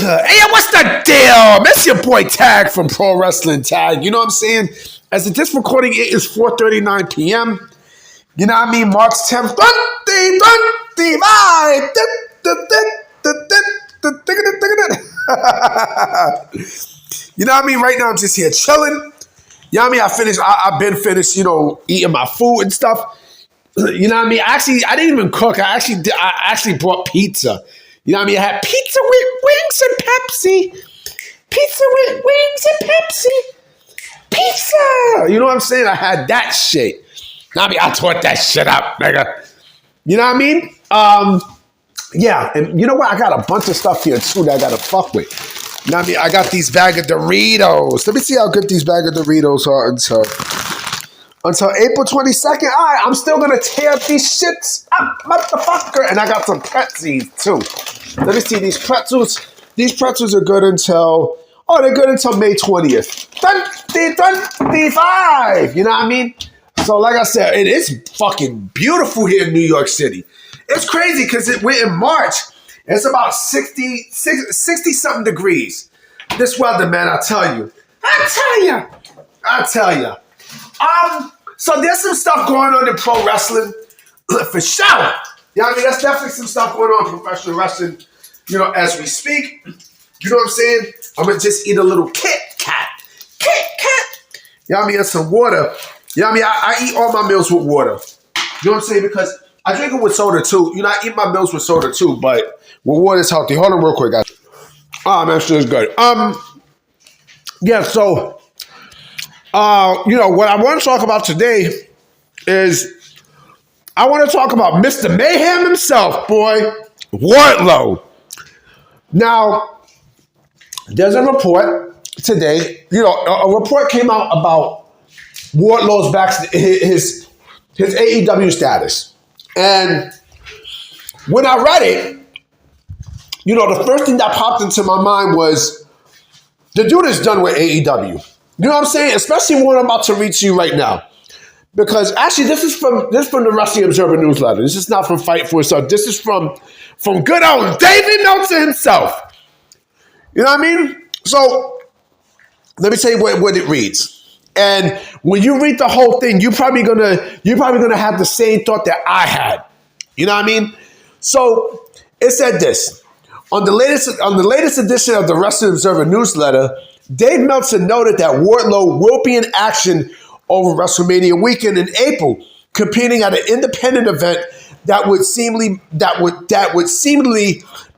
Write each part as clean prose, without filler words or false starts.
Hey, what's the deal? It's your boy Tag from Pro Wrestling Tag. You know what I'm saying? As of this recording, it is 4:39 p.m. You know what I mean? March 10th, 2025. You know what I mean? Right now, I'm just here chilling. You know what I mean? I've been finished, eating my food and stuff. You know what I mean? Actually, I didn't even cook. I actually brought pizza. You know what I mean? I had pizza with wings and Pepsi. Pizza with wings and Pepsi. Pizza. You know what I'm saying? I had that shit. You know what I mean? I tore that shit up, nigga. You know what I mean? Yeah. And you know what? I got a bunch of stuff here, too, that I got to fuck with. You know what I mean? I got these bag of Doritos. Let me see how good these bag of Doritos are until April 22nd. All right, I'm still going to tear these shits up, motherfucker. And I got some pretzels, too. Let me see, these pretzels. These pretzels are good until, they're good until May 20th. 2025. You know what I mean? So, like I said, it is fucking beautiful here in New York City. It's crazy because we're in March. It's about 60-something degrees. This weather, man, I tell you. So there's some stuff going on in pro wrestling, for sure. You know what I mean? There's definitely some stuff going on in professional wrestling, as we speak. You know what I'm saying? I'm going to just eat a little Kit Kat. Kit Kat. You know what I mean? And some water. You know what I mean? I eat all my meals with water. You know what I'm saying? Because I drink it with soda, too. I eat my meals with soda, too, but with water is healthy. Hold on real quick, guys. Oh, man, sure is good. Yeah, so... what I want to talk about today is I want to talk about Mr. Mayhem himself, boy, Wardlow. Now, there's a report today, a report came out about Wardlow's his AEW status. And when I read it, the first thing that popped into my mind was the dude is done with AEW. You know what I'm saying? Especially what I'm about to read to you right now. Because actually, this is from the Wrestling Observer newsletter. This is not from Fightful. So this is from good old David Meltzer himself. You know what I mean? So let me tell you what it reads. And when you read the whole thing, you're probably gonna have the same thought that I had. You know what I mean? So it said this. On the latest edition of the Wrestling Observer newsletter, Dave Meltzer noted that Wardlow will be in action over WrestleMania weekend in April, competing at an independent event that would seemingly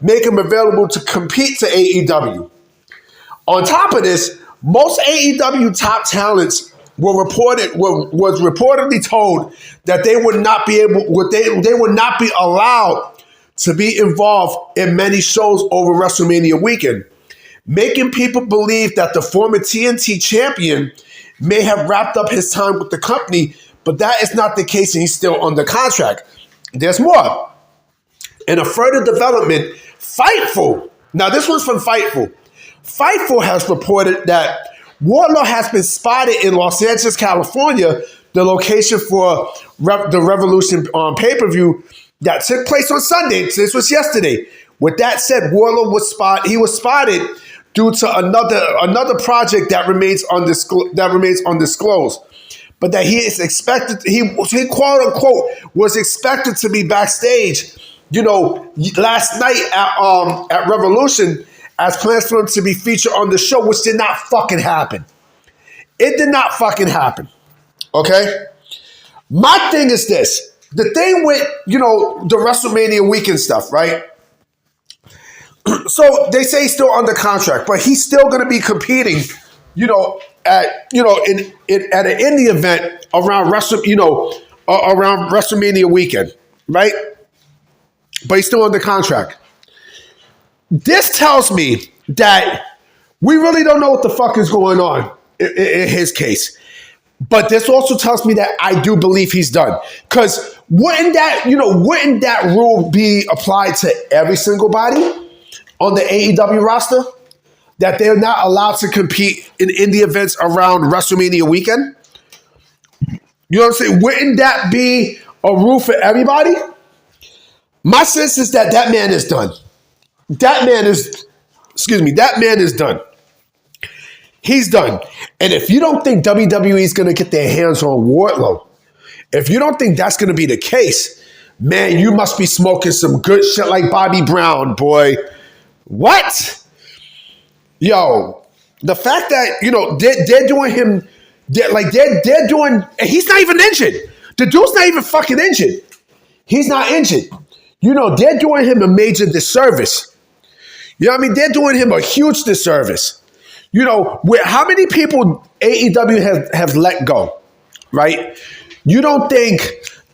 make him available to compete to AEW. On top of this, most AEW top talents was reportedly told that they would not be allowed to be involved in many shows over WrestleMania weekend, making people believe that the former TNT champion may have wrapped up his time with the company, but that is not the case and he's still under contract. There's more. In a further development, Fightful, now this one's from Fightful. Fightful has reported that Wardlow has been spotted in Los Angeles, California, the location for the Revolution pay-per-view that took place on Sunday. This was yesterday. With that said, Wardlow was spotted due to another project that remains undisclosed, but that he quote unquote was expected to be backstage, last night at Revolution as plans for him to be featured on the show, which did not fucking happen. It did not fucking happen. Okay, my thing is this: the thing with the WrestleMania weekend stuff, right? So they say he's still under contract, but he's still going to be competing, at an indie event around around WrestleMania weekend, right? But he's still under contract. This tells me that we really don't know what the fuck is going on in his case. But this also tells me that I do believe he's done. Because wouldn't that rule be applied to every single body on the AEW roster, that they're not allowed to compete in indie events around WrestleMania weekend? You know what I'm saying? Wouldn't that be a rule for everybody? My sense is that man is done. That man is Excuse me. That man is done. He's done. And if you don't think WWE is going to get their hands on Wardlow, if you don't think that's going to be the case, man, you must be smoking some good shit like Bobby Brown, boy. What? Yo, the fact that, they're doing him, they're doing, and he's not even injured. The dude's not even fucking injured. He's not injured. They're doing him a major disservice. You know what I mean? They're doing him a huge disservice. How many people AEW have let go, right? You don't think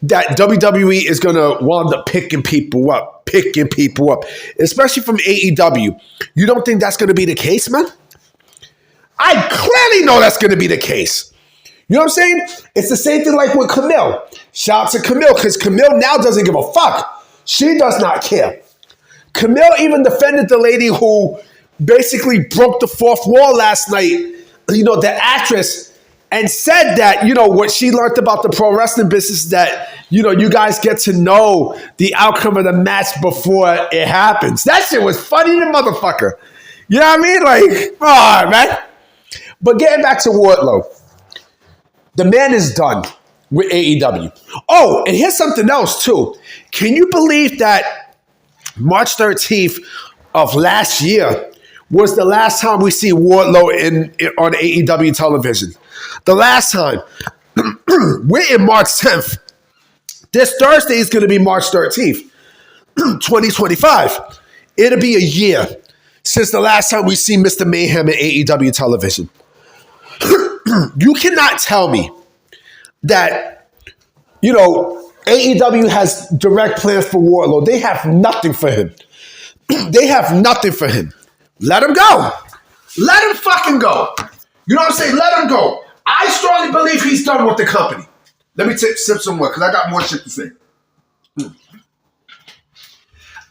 that WWE is going to wind up picking people up, especially from AEW. You don't think that's going to be the case, man? I clearly know that's going to be the case. You know what I'm saying? It's the same thing like with Camille. Shout out to Camille, because Camille now doesn't give a fuck. She does not care. Camille even defended the lady who basically broke the fourth wall last night, the actress, and said that, what she learned about the pro wrestling business, that, you guys get to know the outcome of the match before it happens. That shit was funny, the motherfucker. You know what I mean? Like, oh, man. But getting back to Wardlow, the man is done with AEW. Oh, and here's something else, too. Can you believe that March 13th of last year was the last time we see Wardlow on AEW television? The last time. We're in March 10th. This Thursday is going to be March 13th, 2025. It'll be a year since the last time we see Mr. Mayhem in AEW television. You cannot tell me that, AEW has direct plans for Wardlow. They have nothing for him. They have nothing for him. Let him go. Let him fucking go. You know what I'm saying? Let him go. I strongly believe he's done with the company. Let me sip some more, because I got more shit to say.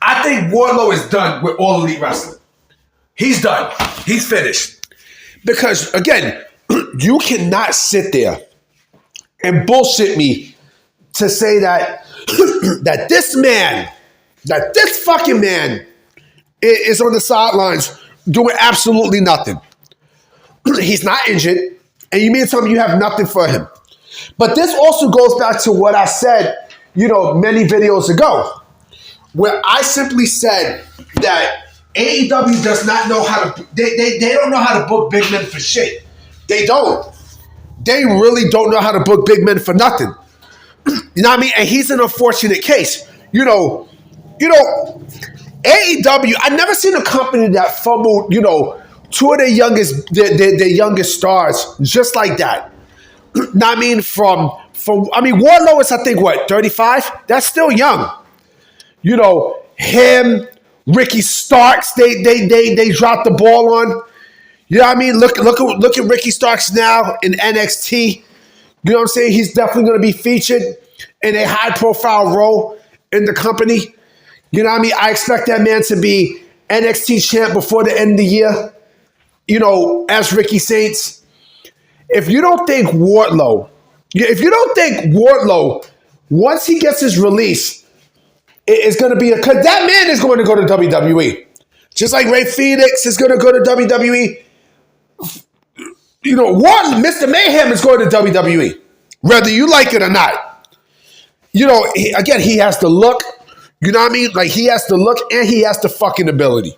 I think Wardlow is done with All Elite Wrestling. He's done. He's finished. Because, again, you cannot sit there and bullshit me to say that that this fucking man is on the sidelines doing absolutely nothing. He's not injured, and you mean to tell me you have nothing for him. But this also goes back to what I said, many videos ago, where I simply said that AEW does not know how to, they don't know how to book big men for shit. They don't. They really don't know how to book big men for nothing. You know what I mean? And he's an unfortunate case. AEW, I've never seen a company that fumbled, two of their youngest stars just like that. Know what I mean? Wardlow is, I think, 35? That's still young. Him, Ricky Starks, they dropped the ball on. You know what I mean? Look at Ricky Starks now in NXT. You know what I'm saying? He's definitely going to be featured in a high-profile role in the company. You know what I mean? I expect that man to be NXT champ before the end of the year, as Ricky Saints. If you don't think Wardlow, once he gets his release, is going to be because that man is going to go to WWE. Just like Ray Phoenix is going to go to WWE. Mr. Mayhem is going to WWE, whether you like it or not. He has the look. You know what I mean? Like, he has the look and he has the fucking ability.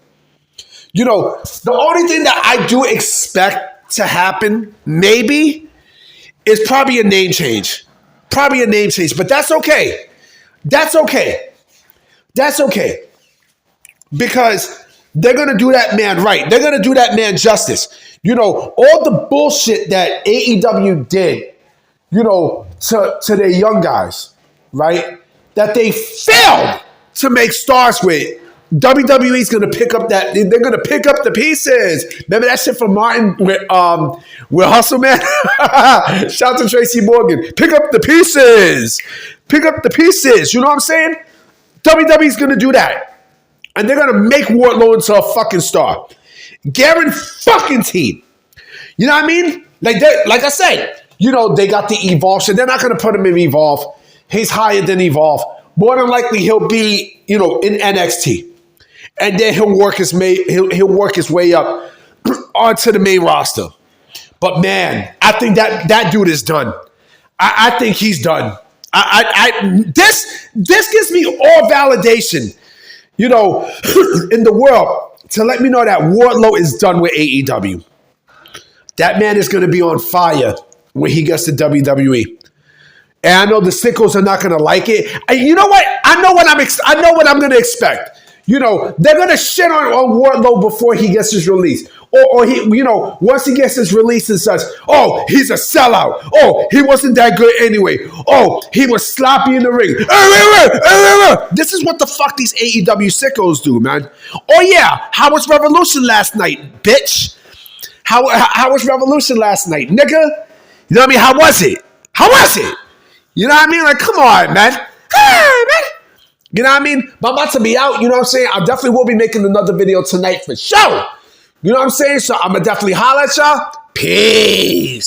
The only thing that I do expect to happen, maybe, is probably a name change. But that's okay. That's okay. Because they're going to do that man right. They're going to do that man justice. All the bullshit that AEW did, to their young guys, right? That they failed to make stars with. WWE's going to pick up that. They're going to pick up the pieces. Remember that shit from Martin with Hustle Man? Shout out to Tracy Morgan. Pick up the pieces. You know what I'm saying? WWE's going to do that. And they're going to make Wardlow into a fucking star. Guaranteed. You know what I mean? Like I said, they got the Evolve shit. They're not going to put him in Evolve. He's higher than Evolve. More than likely, he'll be, in NXT. and then he'll work his way up onto the main roster. But man, I think that dude is done. I think he's done. This gives me all validation, in the world to let me know that Wardlow is done with AEW. That man is going to be on fire when he gets to WWE. And I know the sickos are not going to like it. And you know what? I know what I'm going to expect. They're going to shit on Wardlow before he gets his release. Or he, once he gets his release and such, oh, he's a sellout. Oh, he wasn't that good anyway. Oh, he was sloppy in the ring. This is what the fuck these AEW sickos do, man. Oh, yeah. How was Revolution last night, bitch? How was Revolution last night, nigga? You know what I mean? How was it? You know what I mean? Like, come on, man. You know what I mean? But I'm about to be out. You know what I'm saying? I definitely will be making another video tonight for sure. You know what I'm saying? So I'm going to definitely holler at y'all. Peace.